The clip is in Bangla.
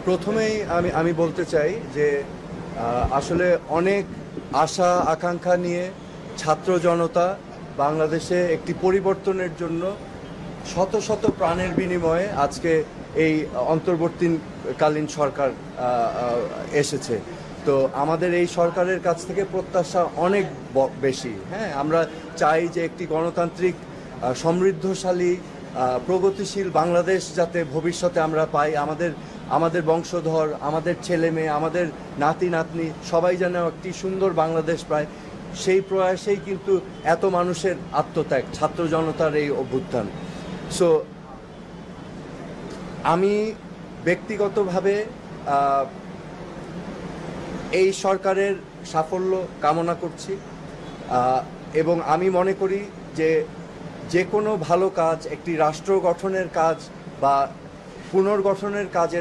প্রথমেই আমি বলতে চাই যে আসলে অনেক আশা আকাঙ্ক্ষা নিয়ে ছাত্র জনতা বাংলাদেশে একটি পরিবর্তনের জন্য শত শত প্রাণের বিনিময়ে আজকে এই অন্তর্বর্তীকালীন সরকার এসেছে। তো আমাদের এই সরকারের কাছ থেকে প্রত্যাশা অনেক বেশি। হ্যাঁ, আমরা চাই যে একটি গণতান্ত্রিক সমৃদ্ধশালী প্রগতিশীল বাংলাদেশ যাতে ভবিষ্যতে আমরা পাই। আমাদের বংশধর, আমাদের ছেলে মেয়ে, আমাদের নাতি নাতনি সবাই যেন একটি সুন্দর বাংলাদেশ পায়, সেই প্রয়াসেই কিন্তু এত মানুষের আত্মত্যাগ, ছাত্র জনতার এই অভ্যুত্থান। সো আমি ব্যক্তিগতভাবে এই সরকারের সাফল্য কামনা করছি এবং আমি মনে করি যে কোনো ভালো কাজ, একটি রাষ্ট্র গঠনের কাজ বা পুনর্গঠনের কাজের